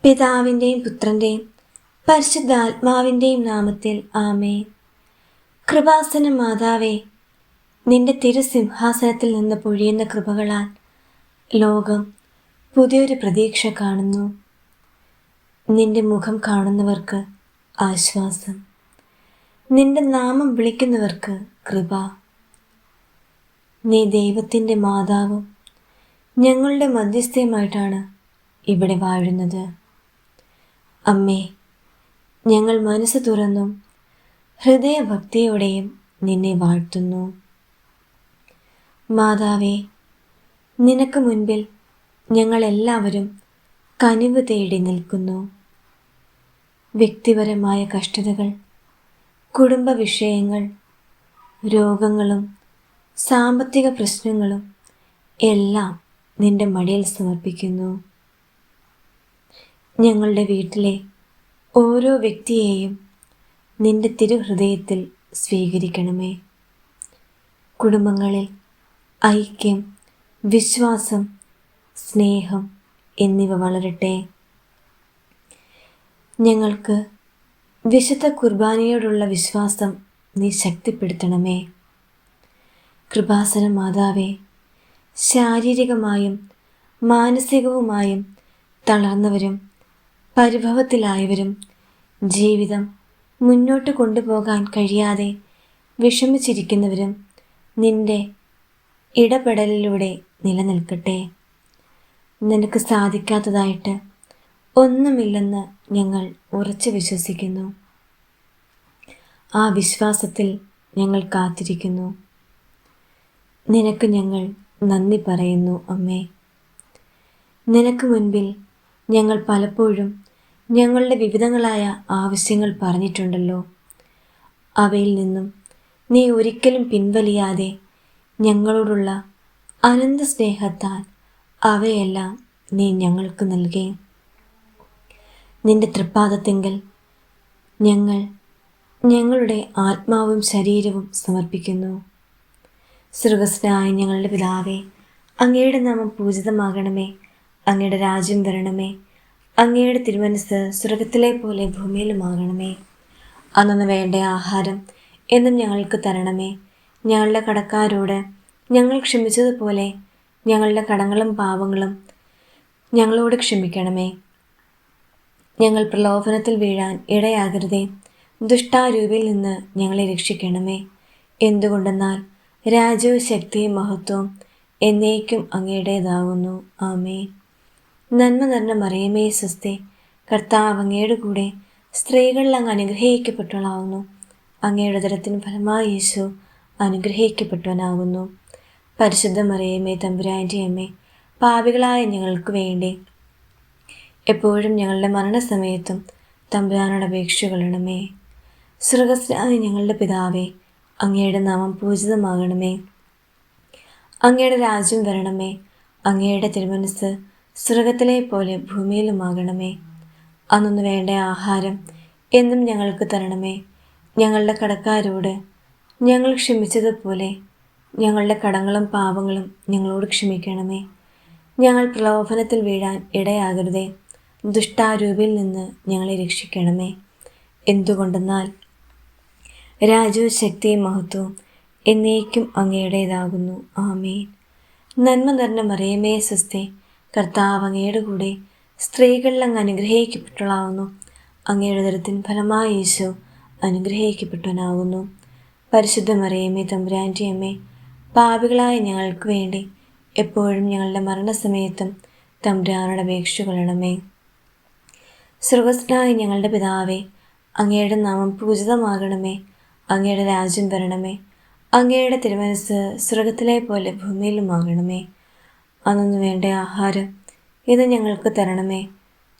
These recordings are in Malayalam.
പിതാവിൻ്റെയും പുത്രൻ്റെയും പരിശുദ്ധാത്മാവിൻ്റെയും നാമത്തിൽ ആമേൻ. കൃപാസന മാതാവേ, നിന്റെ തിരുസിംഹാസനത്തിൽ നിന്ന് പൊഴിയുന്ന കൃപകളാൽ ലോകം പുതിയൊരു പ്രതീക്ഷ കാണുന്നു. നിന്റെ മുഖം കാണുന്നവർക്ക് ആശ്വാസം, നിന്റെ നാമം വിളിക്കുന്നവർക്ക് കൃപ. നീ ദൈവത്തിൻ്റെ മാതാവും ഞങ്ങളുടെ മധ്യസ്ഥയുമായിട്ടാണ് ഇവിടെ വാഴുന്നത്. അമ്മേ, ഞങ്ങൾ മനസ്സ് തുറന്നും ഹൃദയഭക്തിയോടെയും നിന്നെ വാഴ്ത്തുന്നു. മാതാവേ, നിനക്ക് മുൻപിൽ ഞങ്ങളെല്ലാവരും കനിവ് തേടി നിൽക്കുന്നു. വ്യക്തിപരമായ കഷ്ടതകൾ, കുടുംബ വിഷയങ്ങൾ, രോഗങ്ങളും സാമ്പത്തിക പ്രശ്നങ്ങളും എല്ലാം നിന്റെ മടിയിൽ സമർപ്പിക്കുന്നു. ഞങ്ങളുടെ വീട്ടിലെ ഓരോ വ്യക്തിയെയും നിന്റെ തിരുഹൃദയത്തിൽ സ്വീകരിക്കണമേ. കുടുംബങ്ങളിൽ ഐക്യം, വിശ്വാസം, സ്നേഹം എന്നിവ വളരട്ടെ. ഞങ്ങൾക്ക് വിശുദ്ധ കുർബാനയോടുള്ള വിശ്വാസം നീ ശക്തിപ്പെടുത്തണമേ. കൃപാസന മാതാവേ, ശാരീരികമായും മാനസികവുമായും തളർന്നവരും പരിഭവത്തിലായവരും ജീവിതം മുന്നോട്ട് കൊണ്ടുപോകാൻ കഴിയാതെ വിഷമിച്ചിരിക്കുന്നവരും നിന്റെ ഇടപെടലിലൂടെ നിലനിൽക്കട്ടെ. നിനക്ക് സാധിക്കാത്തതായിട്ട് ഒന്നുമില്ലെന്ന് ഞങ്ങൾ ഉറച്ചു വിശ്വസിക്കുന്നു. ആ വിശ്വാസത്തിൽ ഞങ്ങൾ കാത്തിരിക്കുന്നു. നിനക്ക് ഞങ്ങൾ നന്ദി പറയുന്നു അമ്മേ. നിനക്ക് മുൻപിൽ ഞങ്ങൾ പലപ്പോഴും ഞങ്ങളുടെ വിവിധങ്ങളായ ആവശ്യങ്ങൾ പറഞ്ഞിട്ടുണ്ടല്ലോ. അവയിൽ നിന്നും നീ ഒരിക്കലും പിൻവലിയാതെ ഞങ്ങളോടുള്ള അനന്ത സ്നേഹത്താൽ അവയെല്ലാം നീ ഞങ്ങൾക്ക് നൽകി. നിന്റെ തൃപ്പാദത്തിങ്കൽ ഞങ്ങൾ ഞങ്ങളുടെ ആത്മാവും ശരീരവും സമർപ്പിക്കുന്നു. സ്വർഗ്ഗസ്ഥനായ ഞങ്ങളുടെ പിതാവേ, അങ്ങയുടെ നാമം പൂജിതമാകണമേ. അങ്ങയുടെ രാജ്യം വരണമേ. അങ്ങയുടെ തിരുമനസ്സ് സ്വർഗത്തിലെ പോലെ ഭൂമിയിലുമാകണമേ. അന്നു വേണ്ട ആഹാരം എന്നും ഞങ്ങൾക്ക് തരണമേ. ഞങ്ങളുടെ കടക്കാരോട് ഞങ്ങൾ ക്ഷമിച്ചതുപോലെ ഞങ്ങളുടെ കടങ്ങളും പാപങ്ങളും ഞങ്ങളോട് ക്ഷമിക്കണമേ. ഞങ്ങൾ പ്രലോഭനത്തിൽ വീഴാൻ ഇടയാകരുതേ. ദുഷ്ടാരൂപിയിൽ നിന്ന് ഞങ്ങളെ രക്ഷിക്കണമേ. എന്തുകൊണ്ടെന്നാൽ രാജ്യവും ശക്തിയും മഹത്വവും എന്നേക്കും അങ്ങയുടേതാകുന്നു. ആമേൻ. നന്മ നിറഞ്ഞ മറിയമേ സ്വസ്തി, കർത്താവ് അങ്ങയുടെ കൂടെ സ്ത്രീകളിൽ അങ്ങ് അനുഗ്രഹിക്കപ്പെട്ടവളാകുന്നു. അങ്ങയുടെ ഉദരത്തിന് ഫലമായി യേശു അനുഗ്രഹിക്കപ്പെട്ടവനാകുന്നു. പരിശുദ്ധ മറിയമേ തമ്പുരാൻ്റെ അമ്മേ, പാപികളായ ഞങ്ങൾക്ക് വേണ്ടി എപ്പോഴും ഞങ്ങളുടെ മരണസമയത്തും തമ്പുരാനോട് അപേക്ഷിച്ചുകൊള്ളണമേ. സ്വർഗ്ഗസ്ഥനായ ഞങ്ങളുടെ പിതാവേ, അങ്ങയുടെ നാമം പൂജിതമാകണമേ. അങ്ങയുടെ രാജ്യം വരണമേ. അങ്ങയുടെ തിരുമനസ്സ് സ്വർഗത്തിലെ പോലെ ഭൂമിയിലുമാകണമേ. അന്നു വേണ്ട ആഹാരം എന്നും ഞങ്ങൾക്ക് തരണമേ. ഞങ്ങളുടെ കടക്കാരോട് ഞങ്ങൾ ക്ഷമിച്ചതുപോലെ ഞങ്ങളുടെ കടങ്ങളും പാപങ്ങളും ഞങ്ങളോട് ക്ഷമിക്കണമേ. ഞങ്ങൾ പ്രലോഭനത്തിൽ വീഴാൻ ഇടയാകരുതേ. ദുഷ്ടാരൂപിയിൽ നിന്ന് ഞങ്ങളെ രക്ഷിക്കണമേ. എന്തുകൊണ്ടെന്നാൽ രാജ്യവും ശക്തിയും മഹത്വവും എന്നേക്കും അങ്ങയുടേതാകുന്നു. ആമേൻ. നന്മ നിറഞ്ഞ മറിയമേ സ്വസ്തി, കർത്താവ് അങ്ങയുടെ കൂടെ സ്ത്രീകളിൽ അങ്ങ് അനുഗ്രഹിക്കപ്പെട്ടവളാകുന്നു. അങ്ങയുടെ ഉദരത്തിൻ ഫലമായി യേശു അനുഗ്രഹിക്കപ്പെട്ടവനാകുന്നു. പരിശുദ്ധ മറിയമേ തമ്പുരാൻ്റെ അമ്മേ, പാപികളായ ഞങ്ങൾക്ക് വേണ്ടി എപ്പോഴും ഞങ്ങളുടെ മരണസമയത്തും തമ്പുരാനോട് അപേക്ഷിച്ചുകൊള്ളണമേ. സ്വർഗ്ഗസ്ഥനായ ഞങ്ങളുടെ പിതാവേ, അങ്ങയുടെ നാമം പൂജിതമാകണമേ. അങ്ങയുടെ രാജ്യം വരണമേ. അങ്ങയുടെ തിരുമനസ്സ് സ്വർഗത്തിലെ പോലെ ഭൂമിയിലുമാകണമേ. അന്നു വേണ്ട ആഹാരം ഇത് ഞങ്ങൾക്ക് തരണമേ.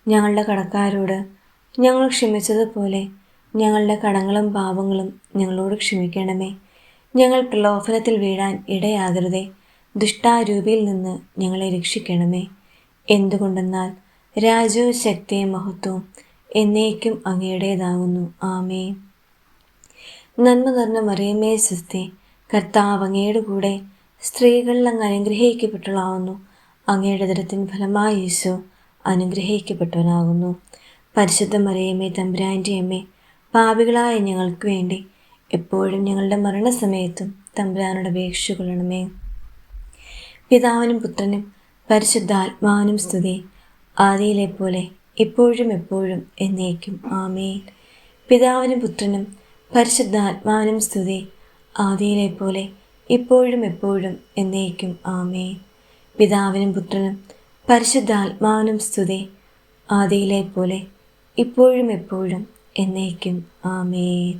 ഞങ്ങളുടെ കടക്കാരോട് ഞങ്ങൾ ക്ഷമിച്ചതുപോലെ ഞങ്ങളുടെ കടങ്ങളും പാപങ്ങളും ഞങ്ങളോട് ക്ഷമിക്കണമേ. ഞങ്ങൾ പ്രലോഭനത്തിൽ വീഴാൻ ഇടയാകരുതേ. ദുഷ്ടാരൂപിയിൽ നിന്ന് ഞങ്ങളെ രക്ഷിക്കണമേ. എന്തുകൊണ്ടെന്നാൽ രാജ്യവും ശക്തിയും മഹത്വവും എന്നേക്കും അങ്ങയുടേതാകുന്നു. ആമേൻ. നന്മ നിറഞ്ഞ മറിയമേ സ്വസ്തി, കർത്താവ് അങ്ങയുടെ കൂടെ സ്ത്രീകളിൽ അങ്ങ് അനുഗ്രഹിക്കപ്പെട്ടവളാകുന്നു. അങ്ങയുടെ ഉദരത്തിൻ ഫലമായി യേശു അനുഗ്രഹിക്കപ്പെട്ടവനാകുന്നു. പരിശുദ്ധ മറിയമേ, തമ്പുരാൻ്റെ അമ്മേ, പാപികളായ ഞങ്ങൾക്ക് വേണ്ടി എപ്പോഴും ഞങ്ങളുടെ മരണസമയത്തും തമ്പുരാനോട് അപേക്ഷിച്ചു കൊള്ളണമേ. പിതാവിനും പുത്രനും പരിശുദ്ധാത്മാവിനും സ്തുതി, ആദിയിലെ പോലെ ഇപ്പോഴും എപ്പോഴും എന്നേക്കും ആമേൻ. പിതാവിനും പുത്രനും പരിശുദ്ധാത്മാവിനും സ്തുതി, ആദിയിലെ പോലെ ഇപ്പോഴും എപ്പോഴും എന്നേക്കും ആമേൻ. പിതാവിനും പുത്രനും പരിശുദ്ധാത്മാവിനും സ്തുതി, ആദിയിലെ പോലെ ഇപ്പോഴും എപ്പോഴും എന്നേക്കും ആമേൻ.